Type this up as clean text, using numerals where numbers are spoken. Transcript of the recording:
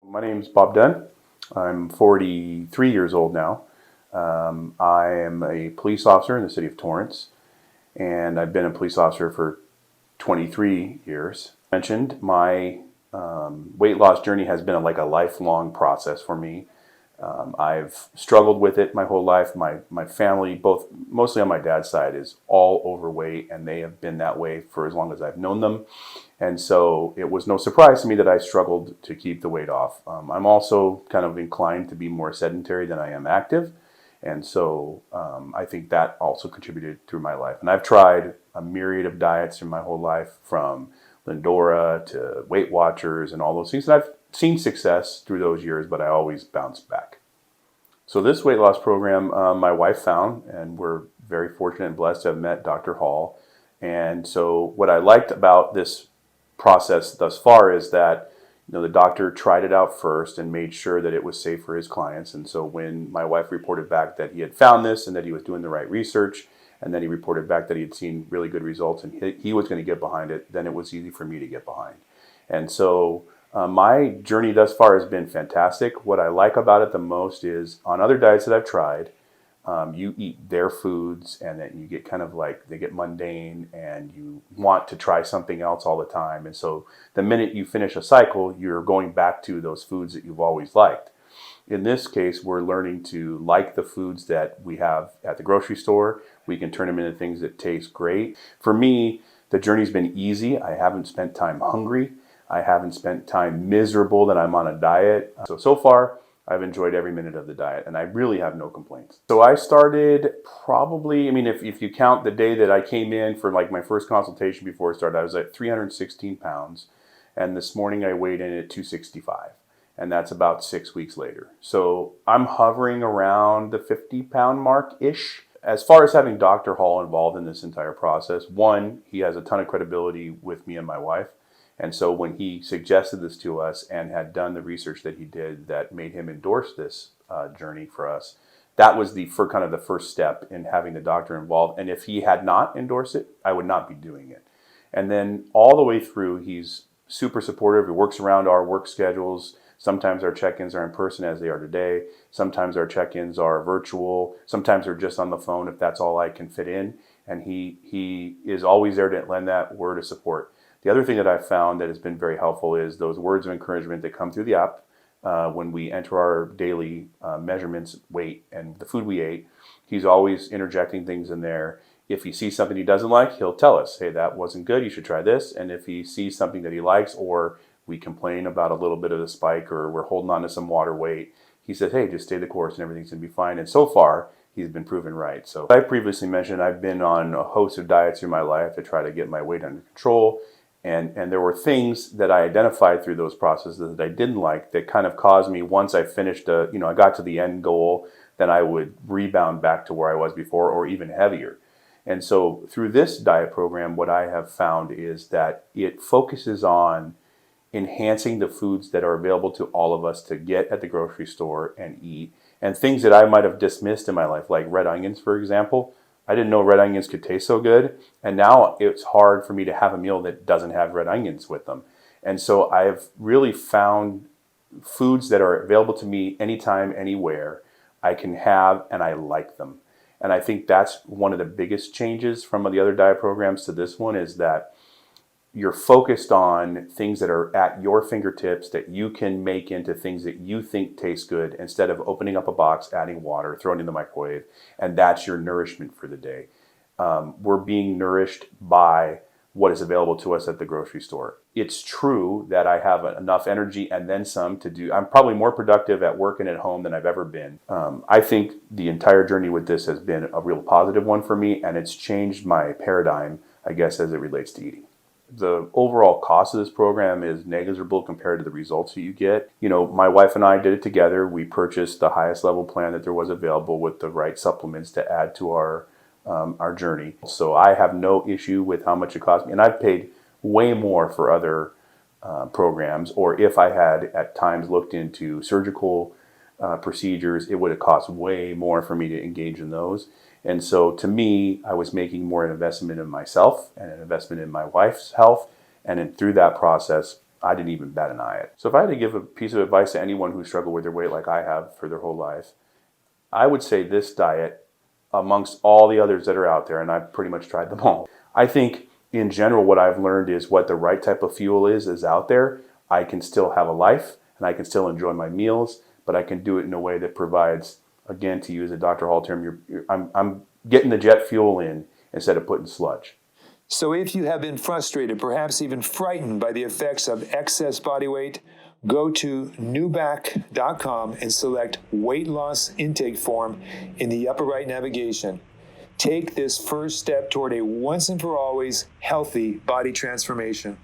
My name's Bob Dunn. I'm 43 years old now. I am a police officer in the city of Torrance, and I've been a police officer for 23 years. I mentioned my weight loss journey has been like a lifelong process for me. I've struggled with it my whole life. My family, both mostly on my dad's side, is all overweight, and they have been that way for as long as I've known them. And so it was no surprise to me that I struggled to keep the weight off. I'm also kind of inclined to be more sedentary than I am active. And so I think that also contributed through my life. And I've tried a myriad of diets in my whole life, from Lindora to Weight Watchers and all those things. And I've seen success through those years, but I always bounce back. So this weight loss program, my wife found, and we're very fortunate and blessed to have met Dr. Hall. And so what I liked about this process thus far is that the doctor tried it out first and made sure that it was safe for his clients. And so when my wife reported back that he had found this and that he was doing the right research, and then he reported back that he had seen really good results and he was going to get behind it, then it was easy for me to get behind. And so my journey thus far has been fantastic. What I like about it the most is, on other diets that I've tried, you eat their foods and then you get kind of like, they get mundane and you want to try something else all the time. And so the minute you finish a cycle, you're going back to those foods that you've always liked. In this case, we're learning to like the foods that we have at the grocery store. We can turn them into things that taste great. For me, the journey's been easy. I haven't spent time hungry. I haven't spent time miserable that I'm on a diet. So far, I've enjoyed every minute of the diet, and I really have no complaints. So I started probably, if you count the day that I came in for like my first consultation before it started, I was at 316 pounds. And this morning I weighed in at 265. And that's about 6 weeks later. So I'm hovering around the 50-pound mark-ish. As far as having Dr. Hall involved in this entire process, one, he has a ton of credibility with me and my wife. And so when he suggested this to us and had done the research that he did that made him endorse this journey for us, that was the first step in having the doctor involved. And if he had not endorsed it, I would not be doing it. And then all the way through, he's super supportive. He works around our work schedules. Sometimes our check-ins are in person, as they are today. Sometimes our check-ins are virtual. Sometimes they're just on the phone if that's all I can fit in. And he is always there to lend that word of support. The other thing that I've found that has been very helpful is those words of encouragement that come through the app when we enter our daily measurements, weight, and the food we ate. He's always interjecting things in there. If he sees something he doesn't like, he'll tell us, hey, that wasn't good, you should try this. And if he sees something that he likes, or we complain about a little bit of the spike, or we're holding on to some water weight, he says, hey, just stay the course and everything's going to be fine. And so far, he's been proven right. So I previously mentioned I've been on a host of diets through my life to try to get my weight under control. And there were things that I identified through those processes that I didn't like that kind of caused me, once I finished, I got to the end goal, then I would rebound back to where I was before, or even heavier. And so through this diet program, what I have found is that it focuses on enhancing the foods that are available to all of us to get at the grocery store and eat, and things that I might have dismissed in my life, like red onions, for example. I didn't know red onions could taste so good, and now it's hard for me to have a meal that doesn't have red onions with them. And so I've really found foods that are available to me anytime, anywhere, I can have, and I like them. And I think that's one of the biggest changes from the other diet programs to this one, is that you're focused on things that are at your fingertips that you can make into things that you think taste good, instead of opening up a box, adding water, throwing it in the microwave, and that's your nourishment for the day. We're being nourished by what is available to us at the grocery store. It's true that I have enough energy and then some to do. I'm probably more productive at work and at home than I've ever been. I think the entire journey with this has been a real positive one for me, and it's changed my paradigm, I guess, as it relates to eating. The overall cost of this program is negligible compared to the results that you get. My wife and I did it together. We purchased the highest level plan that there was available with the right supplements to add to our journey. So I have no issue with how much it cost me. And I've paid way more for other programs, or if I had at times looked into surgical procedures, it would have cost way more for me to engage in those. And so to me, I was making more an investment in myself and an investment in my wife's health. And through that process, I didn't even bat an eye at. So if I had to give a piece of advice to anyone who struggled with their weight like I have for their whole life, I would say this diet, amongst all the others that are out there, and I've pretty much tried them all, I think in general what I've learned is what the right type of fuel is out there. I can still have a life and I can still enjoy my meals, but I can do it in a way that provides, again, to use a Dr. Hall term, I'm getting the jet fuel in instead of putting sludge. So if you have been frustrated, perhaps even frightened by the effects of excess body weight, go to newback.com and select Weight Loss Intake Form in the upper right navigation. Take this first step toward a once and for always healthy body transformation.